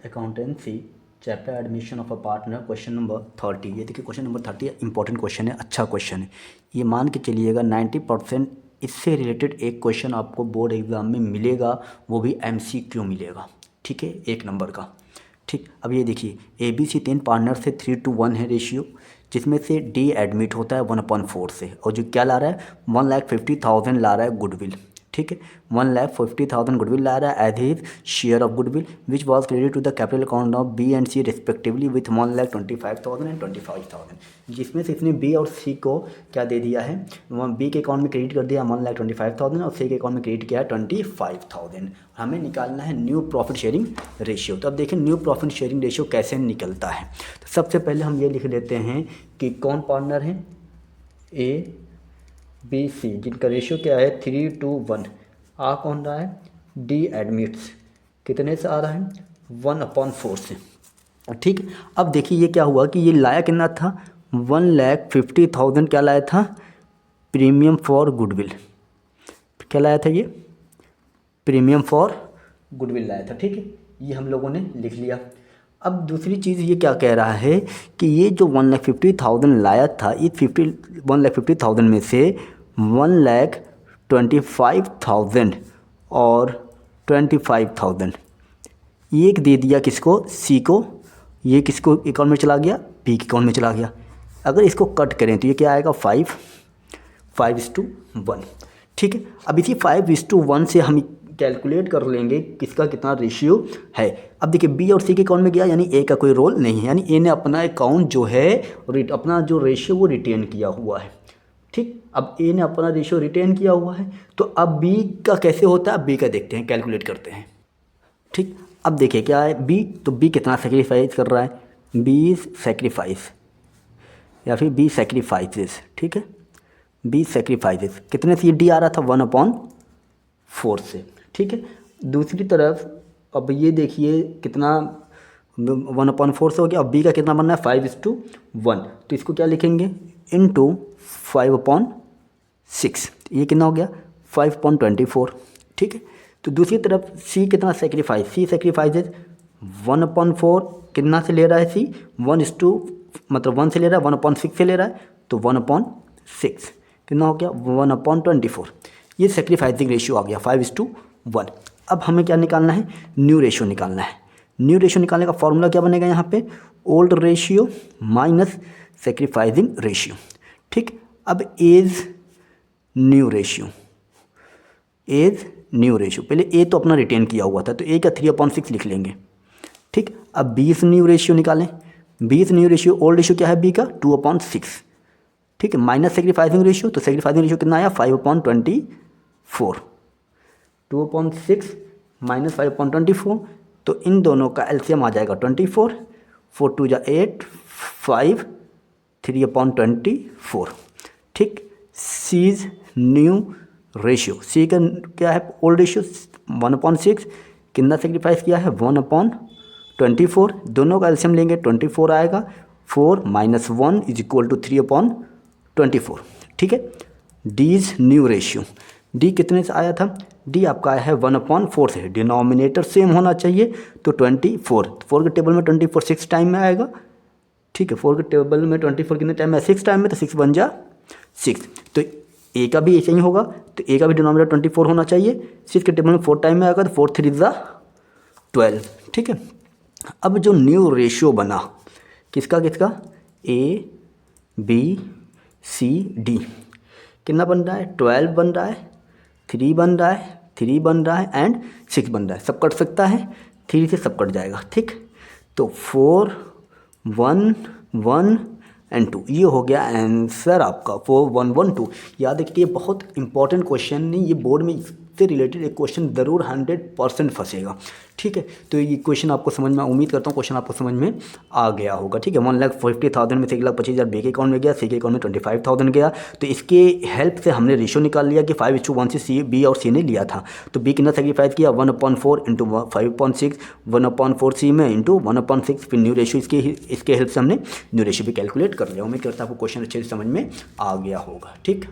Accountancy chapter admission of a partner question number 30। ये देखिए question number 30 important question है, अच्छा क्वेश्चन है। ये मान के चलिएगा 90% इससे रिलेटेड एक क्वेश्चन आपको बोर्ड एग्जाम में मिलेगा, वो भी MCQ मिलेगा। ठीक है, 1 नंबर का। ठीक, अब ये देखिए ABC 3 पार्टनर से 3:1 है रेशियो, जिसमें से D एडमिट होता है 1/4 से, और जो क्या ला रहा है 1,50,000 ला रहा है गुडविल। ठीक है, 1,50,000 गुडविल ला रहा है as his share of goodwill which was credit to the capital account of B and C respectively with 1,25,000 and 25,000, जिसमें से इसने B और C को क्या दे दिया है, B के अकाउंट में क्रेडिट कर दिया 1,25,000 और C के अकाउंट में क्रेडिट किया है 25,000। हमें निकालना है न्यू प्रॉफिट शेयरिंग रेशियो। तो अब देखें न्यू प्रॉफिट शेयरिंग रेशियो कैसे निकलता है। तो सबसे पहले हम ये लिख लेते हैं कि कौन पार्टनर है, ABC, जिनका रेशियो क्या है 3:1। आ कौन रहा है, D एडमिट्स, कितने से आ रहा है 1/4 से। ठीक, अब देखिए ये क्या हुआ कि ये लाया कितना था 1,50,000, क्या लाया था प्रीमियम फॉर गुडविल, क्या लाया था ये प्रीमियम फॉर गुडविल लाया था। ठीक है, ये हम लोगों ने लिख लिया। अब दूसरी चीज़ ये क्या कह रहा है कि ये जो 1,50,000 लाया था, इस 1,50,000 में से 1,25,000 और 25,000 एक दे दिया किसको, C को। ये किसको अकाउंट में चला गया, B के अकाउंट में चला गया। अगर इसको कट करें तो ये क्या आएगा 5:1। ठीक है, अब इसी 5:1 से हम कैलकुलेट कर लेंगे किसका कितना रेशियो है। अब देखिए B और C के अकाउंट में गया, यानी A का कोई रोल नहीं है, यानी A ने अपना अकाउंट जो है अपना जो रेशियो वो रिटेन किया हुआ है। ठीक, अब A ने अपना रेशियो रिटेन किया हुआ है, तो अब B का कैसे होता है, B का देखते हैं, कैलकुलेट करते हैं। ठीक, अब देखिए क्या है B, तो B कितना सेक्रीफाइस कर रहा है, B सेक्रीफाइस या फिर B सेक्रीफाइसेस। ठीक है, B सेक्रीफाइसेस कितने से D आ रहा था 1/4 से। ठीक है, दूसरी तरफ अब ये देखिए कितना 1/4 से हो गया। अब B का कितना बनना है 5:1, तो इसको क्या लिखेंगे इनटू 5/6, ये कितना हो गया 5/24। ठीक है, तो दूसरी तरफ C कितना सेक्रीफाइस, C सेक्रीफाइसेज 1/4 कितना से ले रहा है C, 1 से ले रहा है 1/6 से ले रहा है, तो 1/6 कितना हो गया 1/24। ये सेक्रीफाइसिंग रेशियो आ गया 5:1। अब हमें क्या निकालना है, न्यू रेशियो निकालना है। न्यू रेशियो निकालने का फॉर्मूला क्या बनेगा यहाँ पे, old ratio minus sacrificing ratio. ठीक, अब as new ratio, as new ratio, पहले ए तो अपना रिटेन किया हुआ था तो ए का 3/6 लिख लेंगे। ठीक, अब 20 न्यू रेशियो निकालें। 20 न्यू रेशियो, ओल्ड रेशियो क्या है B का 2/6। ठीक है, माइनस सेक्रीफाइसिंग रेशियो, तो सेक्रीफाइसिंग रेशियो कितना आया 5/24। 2/6 माइनस 5/24, तो इन दोनों का एलसीएम आ जाएगा 24, 4 2 जा 8, 5 3/24। ठीक, सीज न्यू रेशियो, C का क्या है ओल्ड रेशियो 1/6, कितना सेक्रीफाइस किया है 1/24, दोनों का एलसीएम लेंगे 24 आएगा, 4 - 1 = 3/24। ठीक है, डीज न्यू रेशियो, D कितने से आया था, D आपका आया है 1/4 से, डिनोमिनेटर सेम होना चाहिए, तो 24, 4 के टेबल में 24 6 टाइम में आएगा। ठीक है, 4 के टेबल में 24 कितने टाइम में 6 टाइम में, तो 6 बन जा 6, तो A का भी ऐसे ही होगा, तो A का भी डिनोमिनेटर 24 होना चाहिए, 6 के टेबल में 4 टाइम में आएगा, तो 4 3 जा 12। ठीक है, अब जो न्यू रेशियो बना किसका किसका A B C D, कितना बन रहा है 12 बन रहा है, 3 बन रहा है, 3 बन रहा है एंड 6 बन रहा है। सब कट सकता है, 3 से सब कट जाएगा। ठीक, तो 4 1 1 एंड 2, ये हो गया आंसर आपका 4 1 1 2। याद रखिए बहुत इंपॉर्टेंट क्वेश्चन नहीं, ये बोर्ड में इससे रिलेटेड एक क्वेश्चन ज़रूर 100% फंसेगा। ठीक है, तो ये क्वेश्चन आपको समझ में, उम्मीद करता हूँ क्वेश्चन आपको समझ में आ गया होगा। ठीक है, 1,50,000 में से 1,25,000 B के अकाउंट में गया, C के अकाउंट में 25,000 गया, तो इसके हेल्प से हमने रेशियो निकाल लिया कि 5:1 से B और C ने लिया था, तो B कितना सेक्रीफाइस किया 1/4 इंटू 5/6, 1/4 C में इंटू 1/6, फिर न्यू रेशियो इसके हेल्प से हमने न्यू रेशियो भी कैलकुलेट कर लिया। उम्मीद करता हूँ आपको क्वेश्चन अच्छे से समझ में आ गया होगा। ठीक।